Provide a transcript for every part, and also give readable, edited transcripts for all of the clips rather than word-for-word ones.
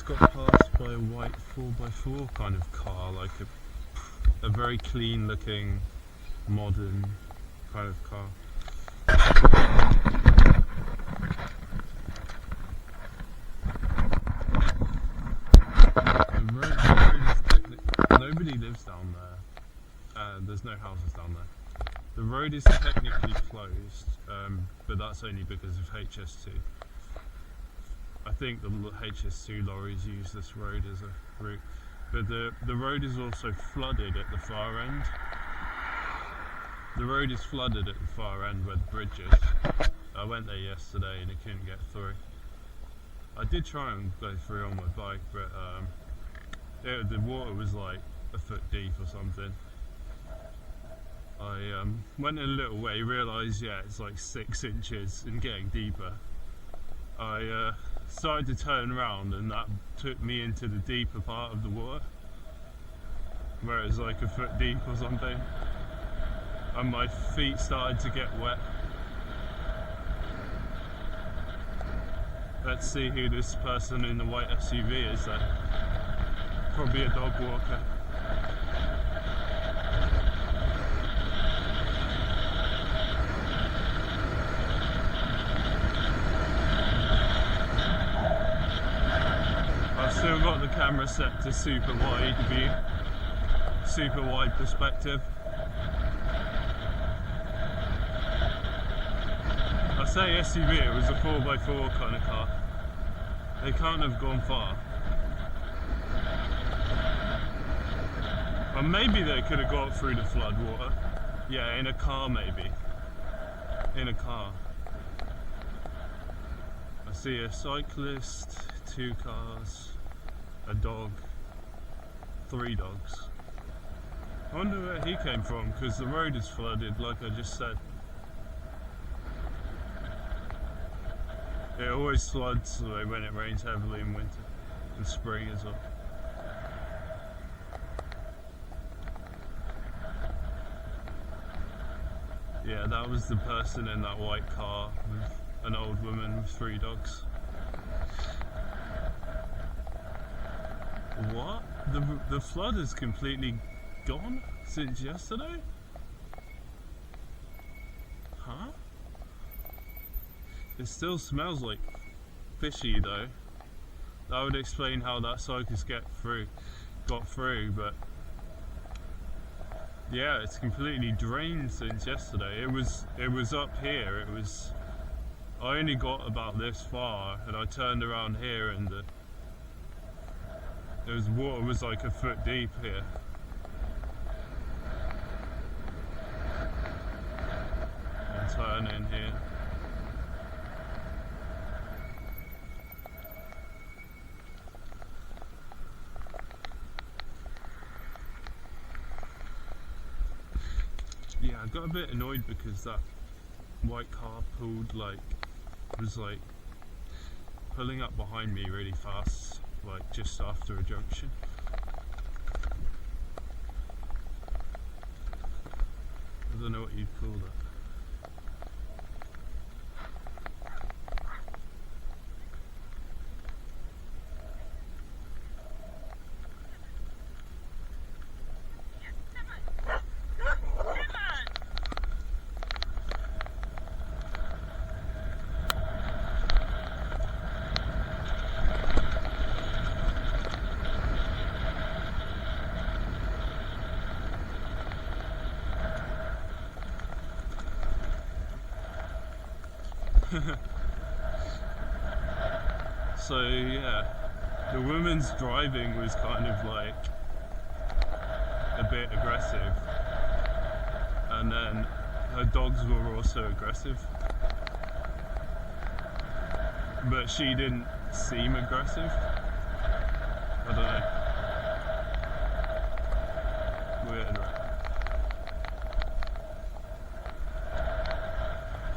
just got passed by a white 4x4 kind of car, like a very clean looking, modern kind of car. Nobody lives down there. There's no houses down there. The road is technically closed, but that's only because of HS2. I think the HS2 lorries use this road as a route, but the road is also flooded at the far end. The road is flooded at the far end where the bridge is. I went there yesterday and I couldn't get through. I did try and go through on my bike, but the water was like a foot deep or something. I went a little way, realised it's like 6 inches and getting deeper. I started to turn around and that took me into the deeper part of the water, where it was like a foot deep or something, and my feet started to get wet. Let's see who this person in the white SUV is then. Probably a dog walker. I've still got the camera set to super wide view, super wide perspective. I say SUV, it was a 4x4 kind of car. They can't have gone far. Or maybe they could have got through the flood water. Yeah, in a car maybe. In a car. I see a cyclist, 2 cars, a dog, 3 dogs. I wonder where he came from, because the road is flooded like I just said. It always floods when it rains heavily in winter and spring as well. Yeah, that was the person in that white car with an old woman with 3 dogs. What? The flood is completely gone since yesterday? Huh? It still smells like fishy though. That would explain how that cyclist got through, but yeah, it's completely drained since yesterday. It was up here. I only got about this far and I turned around here and water was like a foot deep here. And turn in here. Yeah, I got a bit annoyed because that white car was pulling up behind me really fast, like just after a junction. I don't know what you'd call that. So yeah, the woman's driving was kind of like a bit aggressive, and then her dogs were also aggressive, but she didn't seem aggressive. I don't know. Weird, right?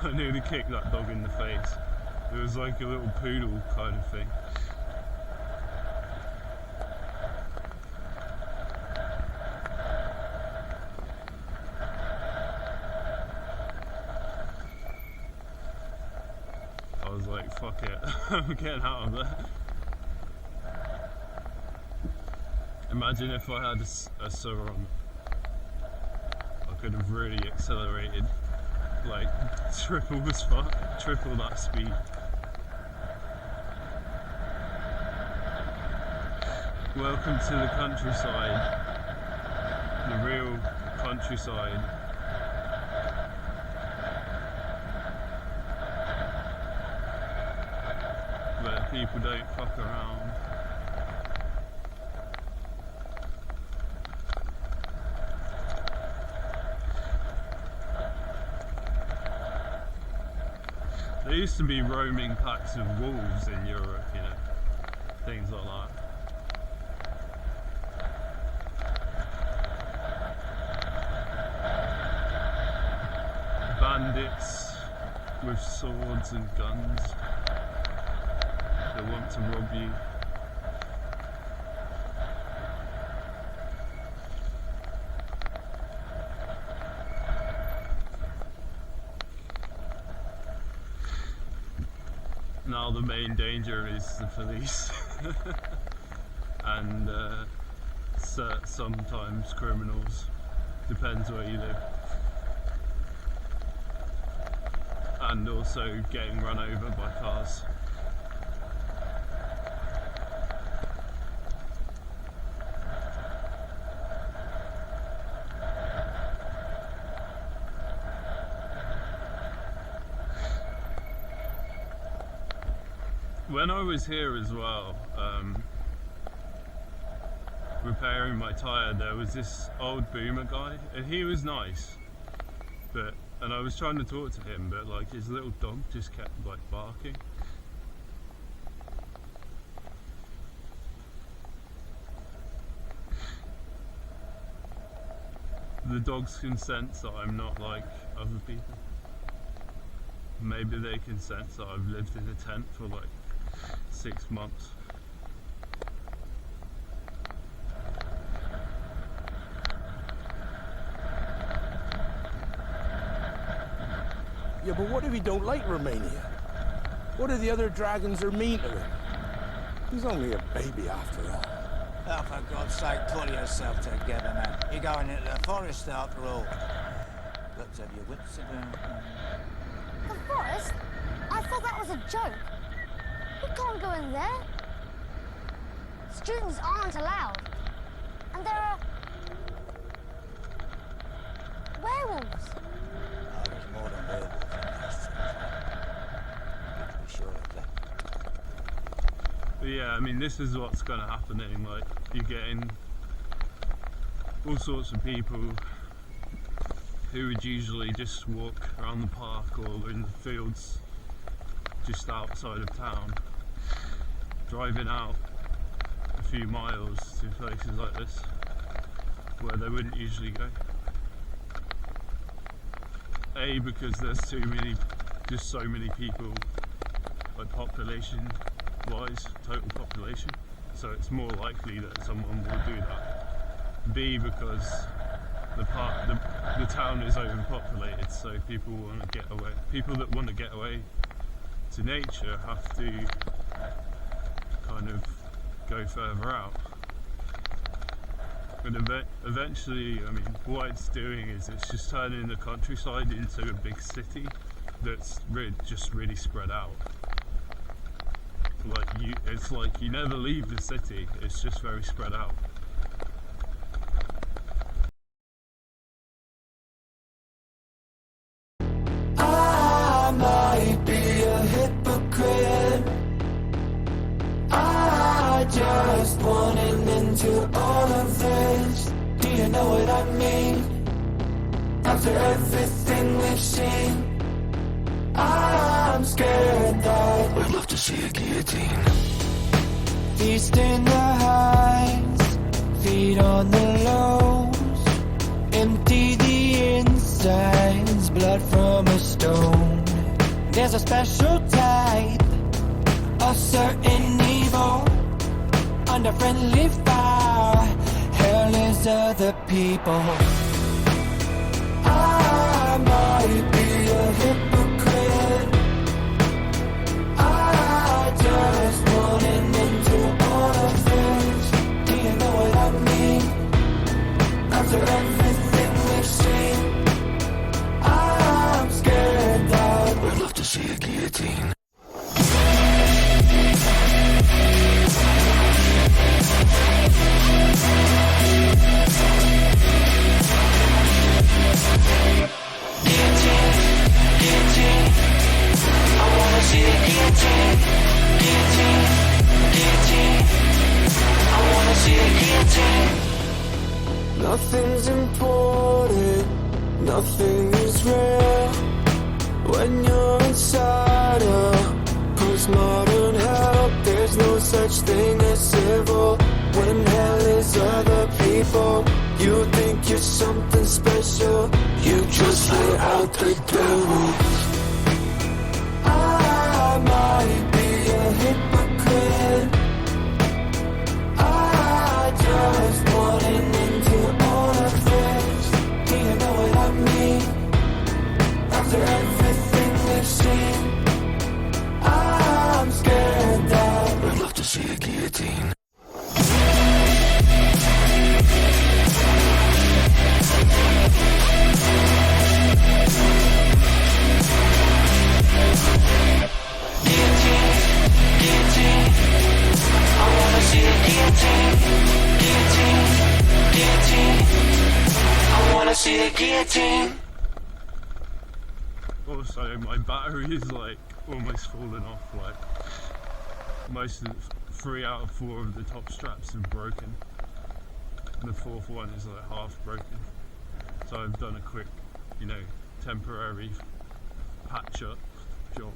I nearly kicked that dog in the face. It was like a little poodle kind of thing. I was like, fuck it, I'm getting out of there. Imagine if I had a Sauron, I could have really accelerated, like triple that speed. Welcome to the countryside, the real countryside. Where people don't fuck around. There used to be roaming packs of wolves in Europe, you know, things like that. Bandits with swords and guns that want to rob you. Now the main danger is the police and sometimes criminals, depends where you live, and also getting run over by cars. When I was here as well, repairing my tyre, there was this old boomer guy, and he was nice, and I was trying to talk to him, but like his little dog just kept like barking. The dogs can sense that I'm not like other people. Maybe they can sense that I've lived in a tent for like 6 months. Yeah, but what if he don't like Romania? What if the other dragons are mean to him? He's only a baby after all. Oh, for God's sake, pull yourself together, man. You're going into the forest after all. Let's have your wits about. The forest? I thought that was a joke. We can't go in there. Students aren't allowed. And there are werewolves. Oh, there's more than werewolves in those things. You can be sure of that. But yeah, I mean, this is what's going to happen. Like, you're getting all sorts of people who would usually just walk around the park or in the fields just outside of town, driving out a few miles to places like this where they wouldn't usually go. A, because there's just so many people, like population wise, total population, so it's more likely that someone will do that. B, because the town is overpopulated, so people want to get away. People that want to get away to nature have to kind of go further out. And eventually, I mean, what it's doing is it's just turning the countryside into a big city that's just really spread out. It's like you never leave the city, it's just very spread out. I might be a hypocrite. I just wanted into all of this. Do you know what I mean? After everything we've seen, I'm scared that we'd love to see a guillotine. Feast in the highs, feed on the lows, empty the insides, blood from a stone. There's a special type, a certain evil, under friendly fire. Hell is other people. I might be a hypocrite. I just wanted into all of this. Do you know what I mean? guillotine. Nothing's important, nothing is real when you're inside a postmodern hell. There's no such thing as civil when hell is other people. You think you're something special, you just let out the devil. I might be a hypocrite, I just wanted into all of this. Do you know what I mean? After everything we've seen, I'm scared that I'd love to see a guillotine. See the guillotine. Also, my battery is like almost falling off. Like most of 3 out of 4 of the top straps have broken. And the 4th one is like half broken. So I've done a quick, temporary patch up job.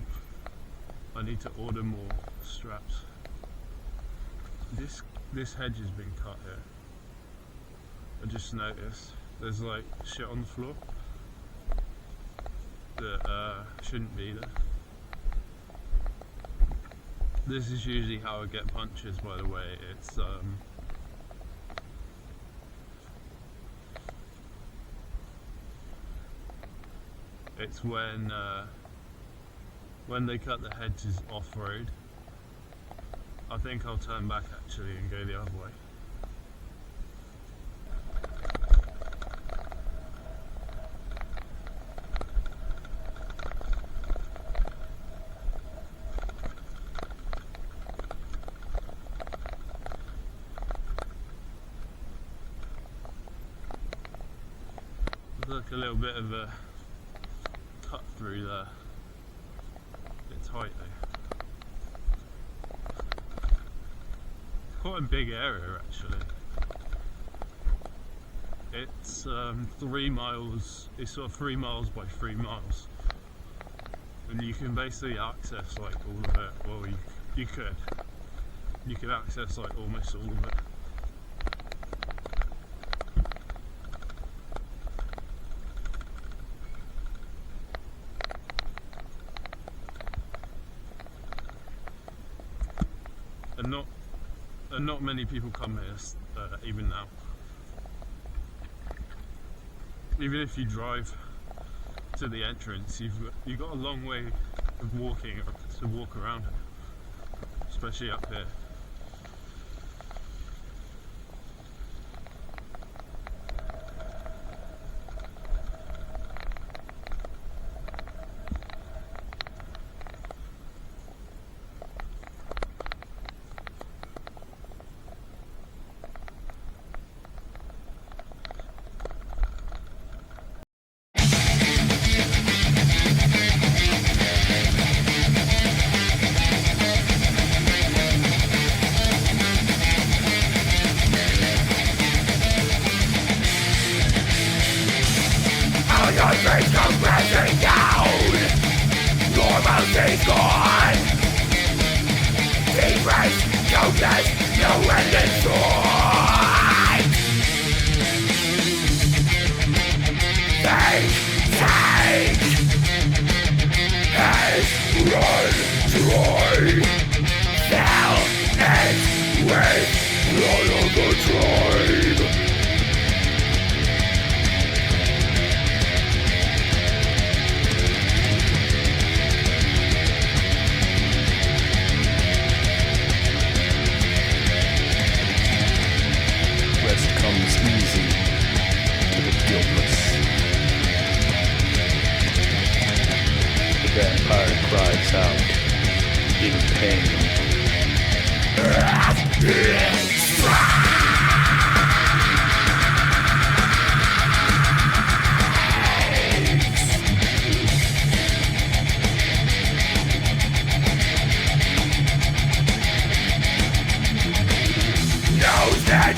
I need to order more straps. This hedge has been cut here. I just noticed. There's like shit on the floor that shouldn't be there. This is usually how I get punches, by the way. It's when they cut the hedges off-road. I think I'll turn back actually and go the other way. Look, a little bit of a cut through there. A bit tight though. Quite a big area actually. It's 3 miles. It's sort of 3 miles by 3 miles, and you can basically access like all of it. Well, you could access like almost all of it. And not many people come here even now. Even if you drive to the entrance, you've got a long way of walking to walk around it, especially up here. Your dreams come crashing down. Normalcy's gone. Depressed, hopeless, no end in sight. Fate, take has run dry. Fell and with none of the tribe. Easy to the guiltless. The vampire cries out.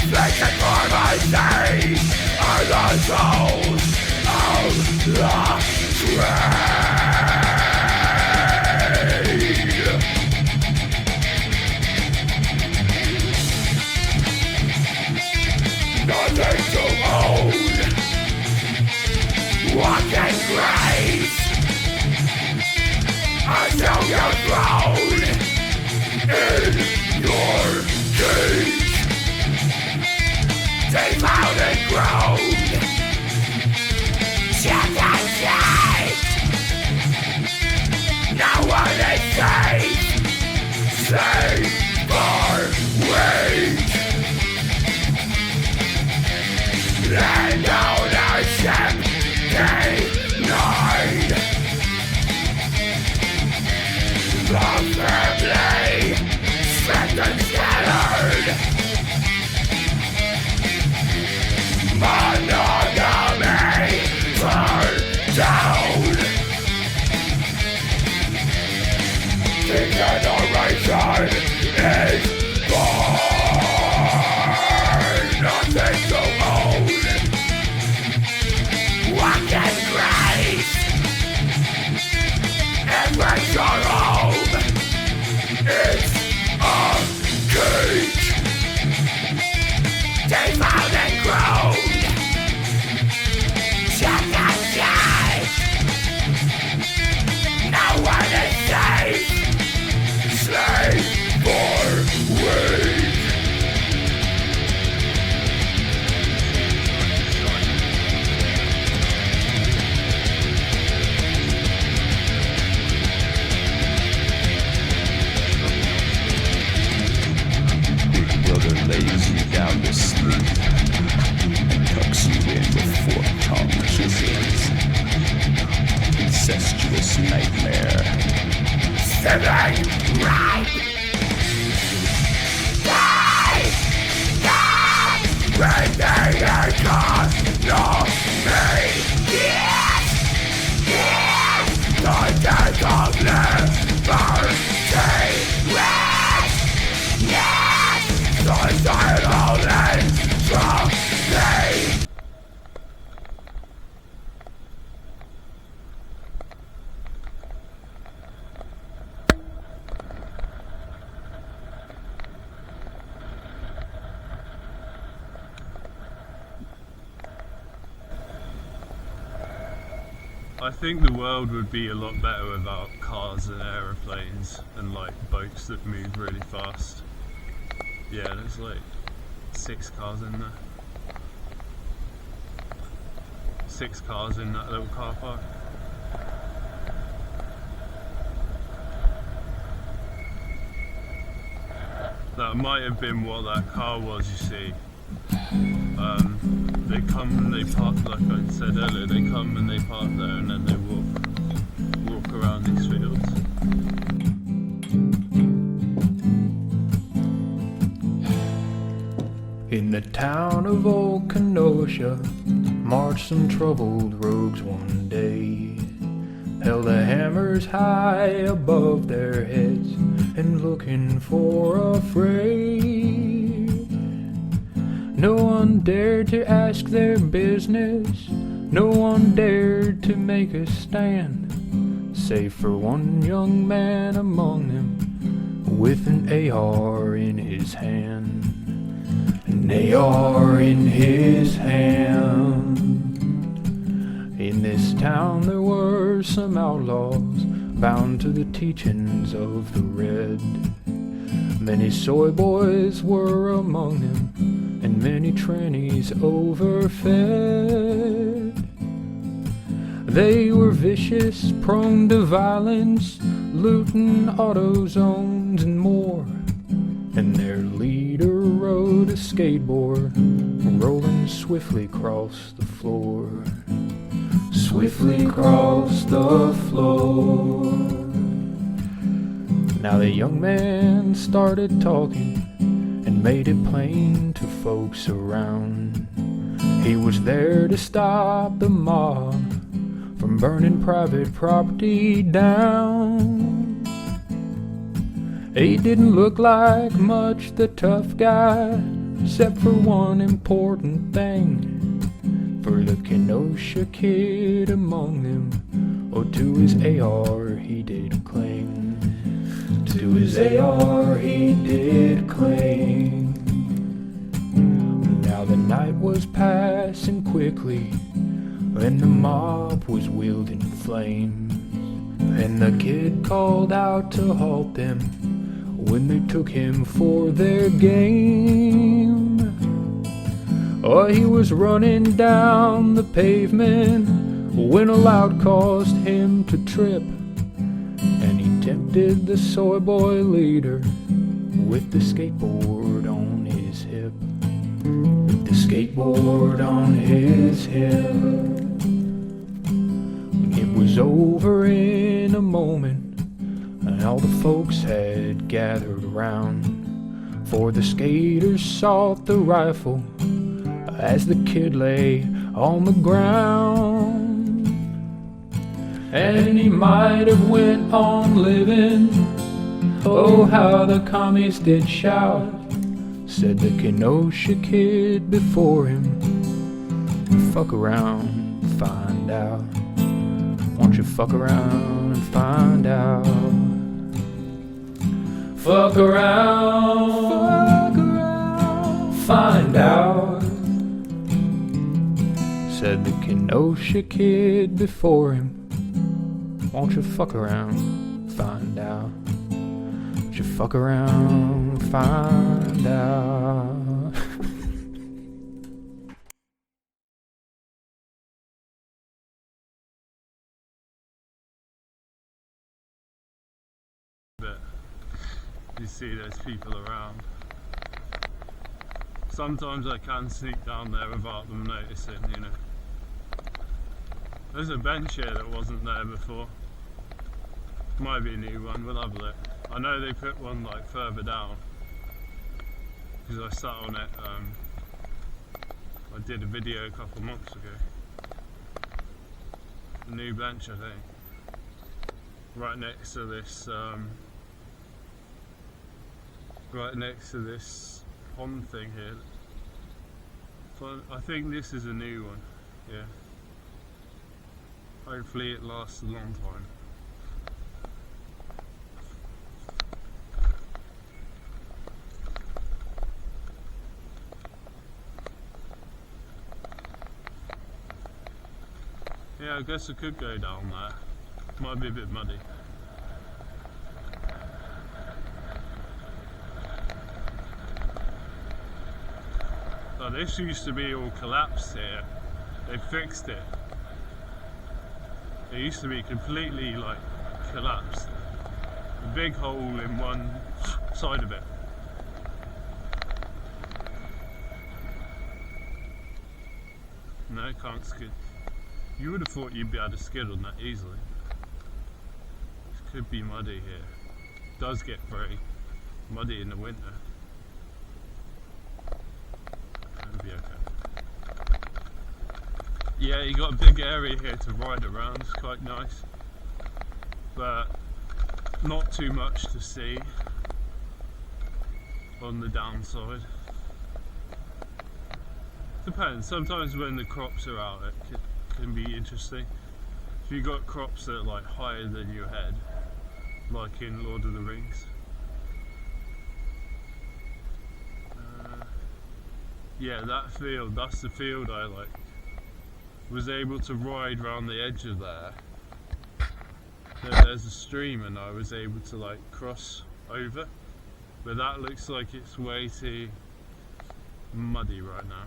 Speaking for my days are the souls of the trade. Nothing to own. Walk in grace until you're thrown in your cage. Defiled and grown. Check and take. No one is safe. Save for wage. Land ownership denied. The family spent and scattered. Monogamy turned down. The generation is born. Nothing to own. Walk in grace. Embrace your home. It's a cage. Defiled and grown. Check and check. No one is safe. Slave for wage. Big brother lays you down to sleep and tucks you in with fork-tongued kisses. Incestuous nightmare. Sibling right. Die. Die. Economy. Yes. Yes. The death of liberty. Yes. Yes. Suicidal entropy. I think the world would be a lot better without cars and aeroplanes and like boats that move really fast. Yeah, there's like 6 cars in there. 6 cars in that little car park. That might have been what that car was, you see. They come and they park, like I said earlier, they come and they park there and then they walk around these fields. In the town of Old Kenosha marched some troubled rogues one day, held the hammers high above their heads and looking for a fray. No one dared to ask their business, no one dared to make a stand, save for one young man among them with an AR in his hand. An AR in his hand. In this town there were some outlaws bound to the teachings of the red. Many soy boys were among them, and many trannies overfed. They were vicious, prone to violence, looting auto zones and more. And their leader rode a skateboard, rolling swiftly across the floor. Swiftly across the floor. Now the young man started talking and made it plain to folks around. He was there to stop the mob from burning private property down. He didn't look like much the tough guy, except for one important thing. For the Kenosha kid among them, oh, to his AR he did cling. To his AR he did cling. Now the night was passing quickly, and the mob was wielding flames. And the kid called out to halt them when they took him for their game. Oh, he was running down the pavement when a loud caused him to trip, and he tempted the soy boy leader with the skateboard on his hip. With the skateboard on his hip. It was over in a moment, and all the folks had gathered around, for the skaters sought the rifle as the kid lay on the ground. And he might have went on living, oh how the commies did shout, said the Kenosha kid before him. Fuck around, find out. Won't you fuck around and find out? Fuck around, find out, said the Kenosha kid before him. Won't you fuck around, find out? Won't you fuck around, find out? But you see there's people around. Sometimes I can sneak down there without them noticing, you know. There's a bench here that wasn't there before. Might be a new one, we'll have a look. I know they put one like further down, because I sat on it, I did a video a couple months ago. A new bench, I think. Right next to this, pond thing here. So I think this is a new one, yeah. Hopefully it lasts a long time. Yeah, I guess I could go down there. Might be a bit muddy. So this used to be all collapsed here. They fixed it. It used to be completely like collapsed. A big hole in one side of it. No, can't skid. You would have thought you'd be able to skid on that easily. It could be muddy here. It does get very muddy in the winter. It'll be okay. Yeah, you got a big area here to ride around. It's quite nice, but not too much to see on the downside. Depends. Sometimes when the crops are out, it can be interesting. If you got crops that are like higher than your head, like in Lord of the Rings. Yeah, that field, that's the field I like. Was able to ride around the edge of there. There's a stream and I was able to like cross over, but that looks like it's way too muddy right now.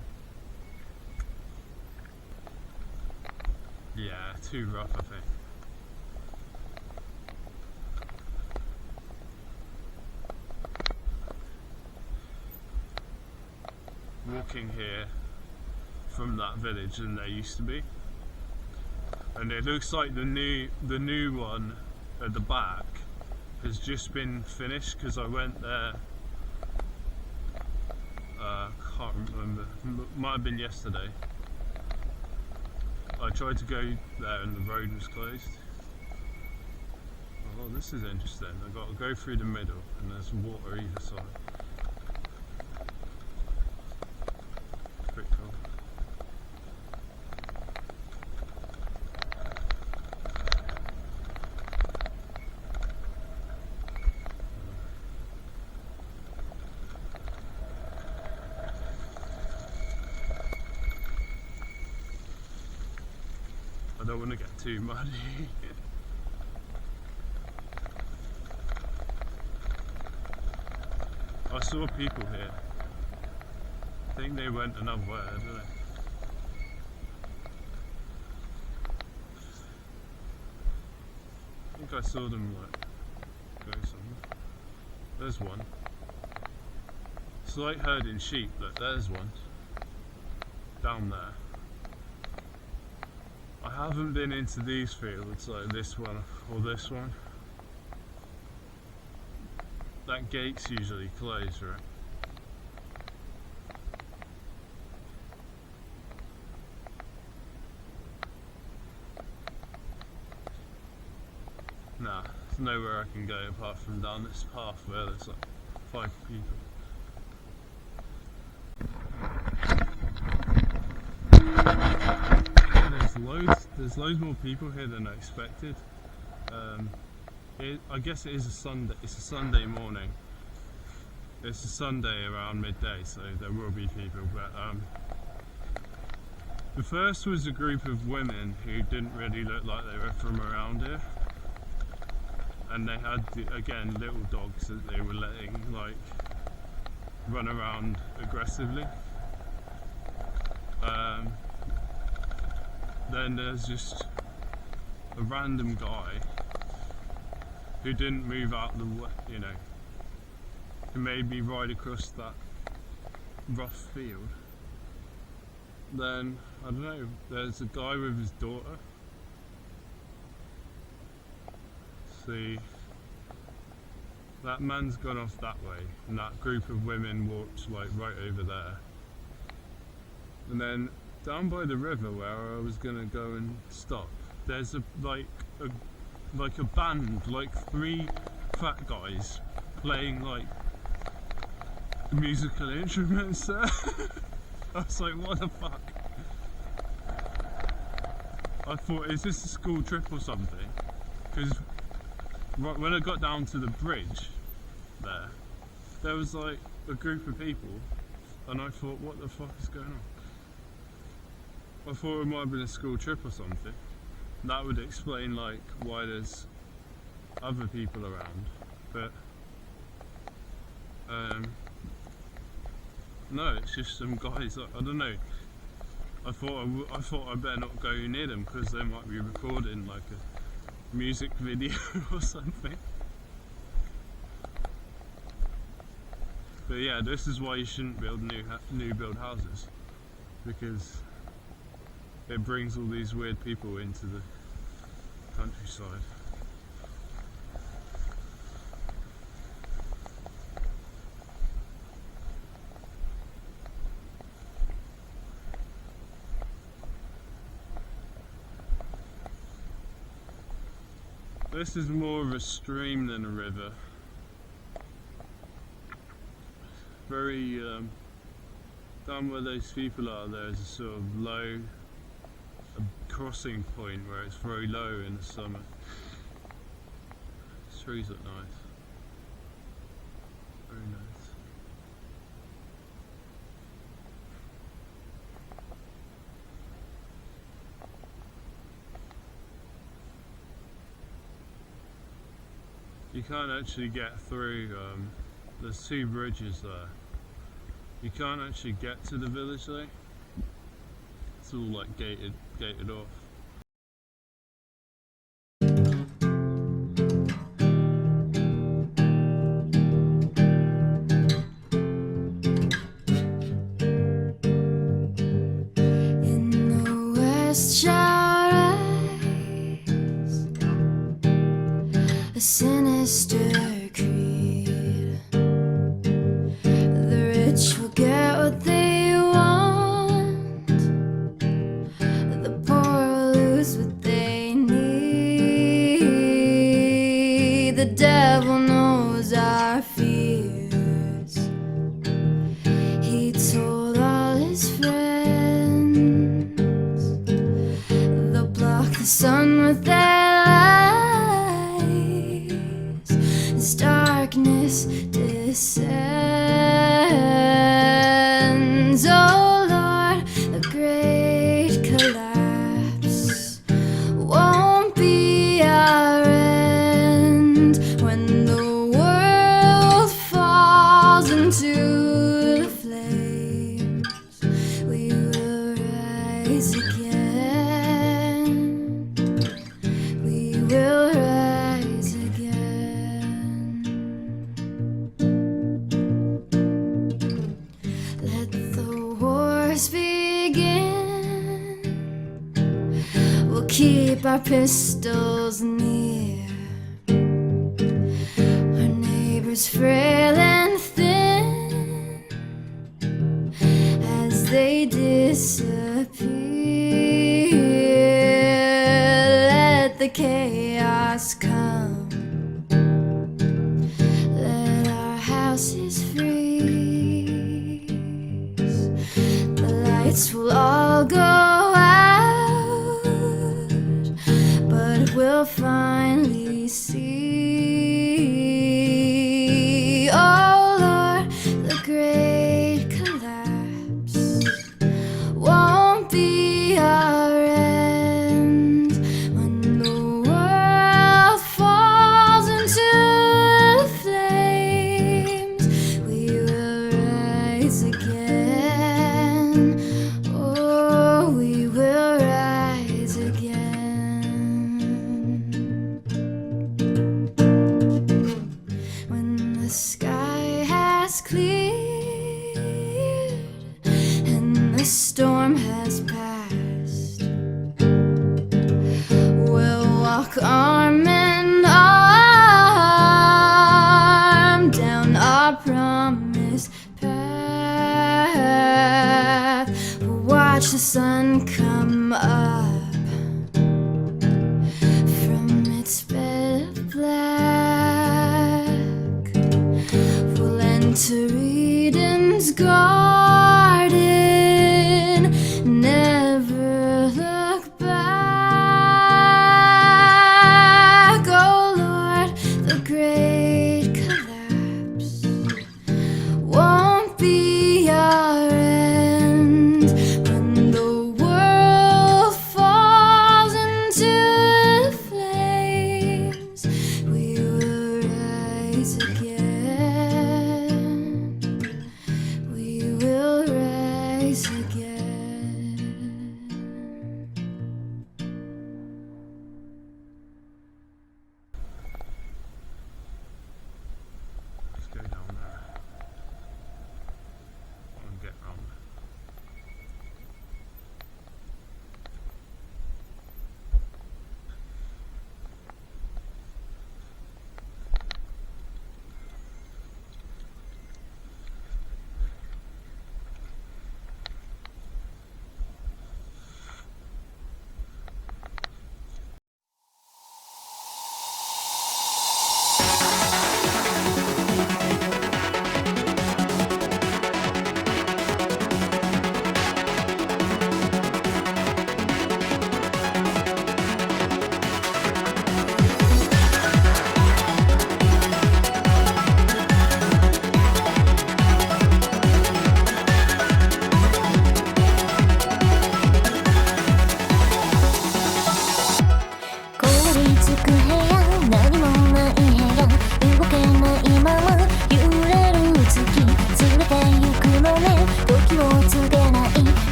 Yeah, too rough I think. Walking here from that village than there used to be, and it looks like the new one at the back has just been finished, because I went there, can't remember, might have been yesterday. I tried to go there and the road was closed. Oh, this is interesting. I've got to go through the middle and there's water either side. I don't want to get too muddy. I saw people here. I think they went another way, I don't know. I think I saw them like go somewhere. There's one. It's like herding sheep, look, there's one. Down there. I haven't been into these fields like this one or this one. That gate's usually closed, right? Nah, there's nowhere I can go apart from down this path where there's like 5 people. There's loads more people here than I expected. I guess it is a Sunday. It's a Sunday morning. It's a Sunday around midday, so there will be people. But the first was a group of women who didn't really look like they were from around here, and they had again little dogs that they were letting like run around aggressively. Then there's just a random guy who didn't move out the way, you know, who made me ride across that rough field. Then, I don't know, there's a guy with his daughter. See, that man's gone off that way, and that group of women walked like right over there. And then down by the river where I was gonna go and stop, there's a band, like 3 fat guys playing like musical instruments there. I was like, what the fuck? I thought, is this a school trip or something? Because right when I got down to the bridge there was like a group of people, and I thought, what the fuck is going on? I thought it might have been a school trip or something. That would explain like why there's other people around, but no, it's just some guys. I don't know. I thought I better not go near them because they might be recording like a music video or something. But yeah, this is why you shouldn't build new build houses, because it brings all these weird people into the countryside. This is more of a stream than a river. Very down where those people are, there's a sort of low crossing point where it's very low in the summer. The trees look nice. Very nice. You can't actually get through, there's 2 bridges there. You can't actually get to the village though. It's all like gated off. In the west shall rise a sinister creed. The rich will get what they want, the poor will lose what they need. The devil knows our fears. He told all his friends they'll block the sun with their lies as darkness descends. our pistols near, our neighbors frail and thin, as they disappear. Let the chaos come, let our houses freeze. The lights will all go out, but we'll finally see. Oh Lord, the great collapse won't be our end. When the world falls into flames, we will rise again. Oh, we will rise again. When the sky has cleared and the storm has passed, we'll walk arm in arm down our promised path. We'll watch the sun come up from its bed of black. We'll enter Eden's garden, never look back. Oh Lord, the great collapse won't be our end. When the world falls into flames, we will rise again. We will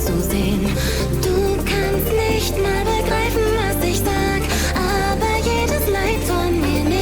zuzusehen. Du kannst nicht mal begreifen, was ich sag, aber jedes Leid von mir nehmen.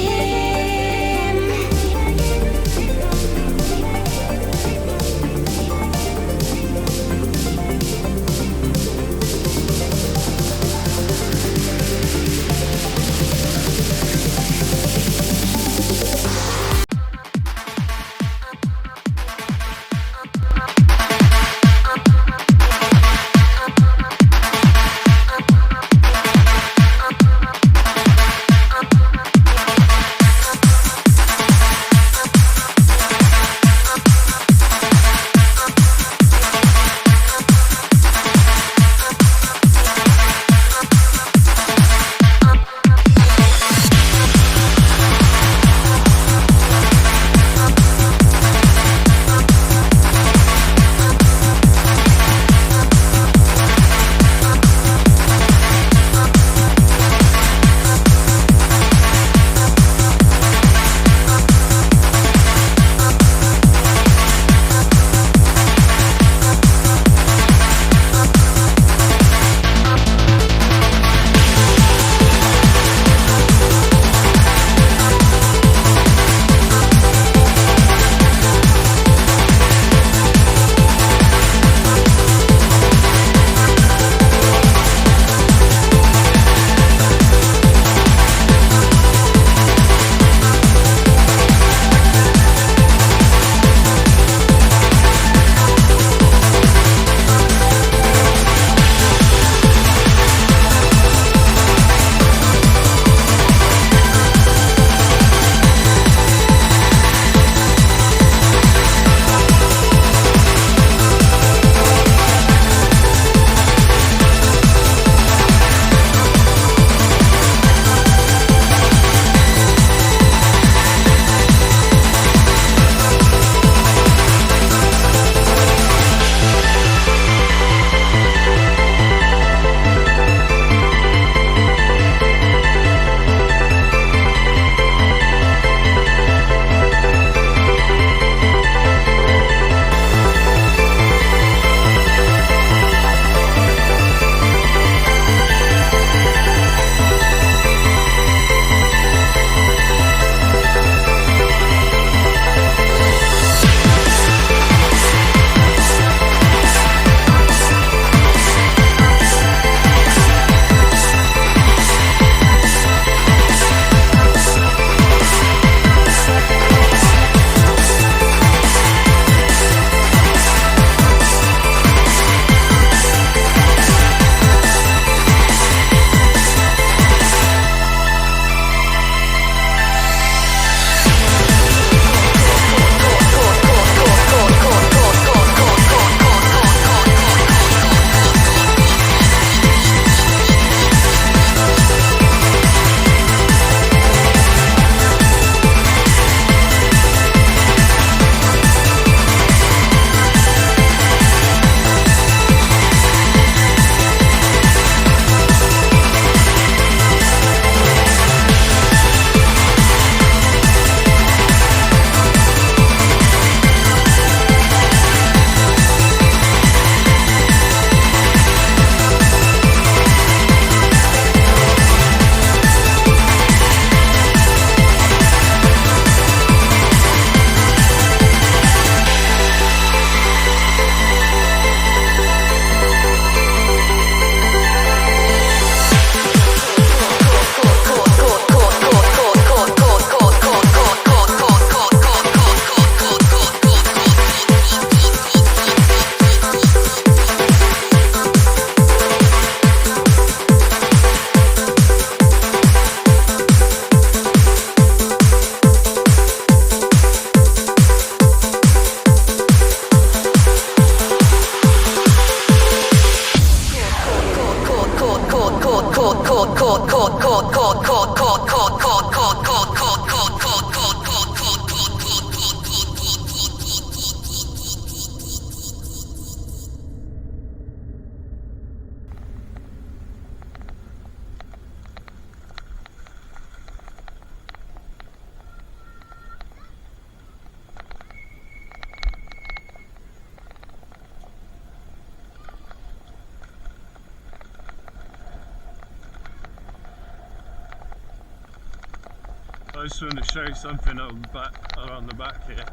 I just want to show something on the back, around the back here.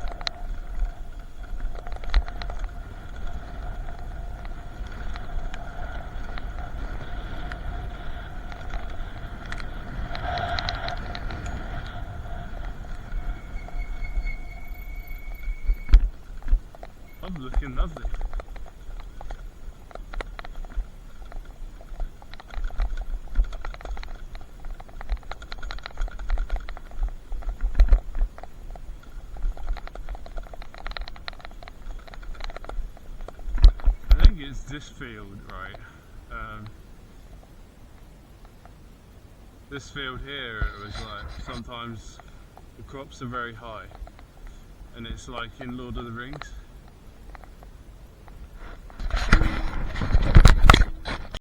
I'm looking lovely. I think it's this field, right? This field here, it was like sometimes the crops are very high, and it's like in Lord of the Rings.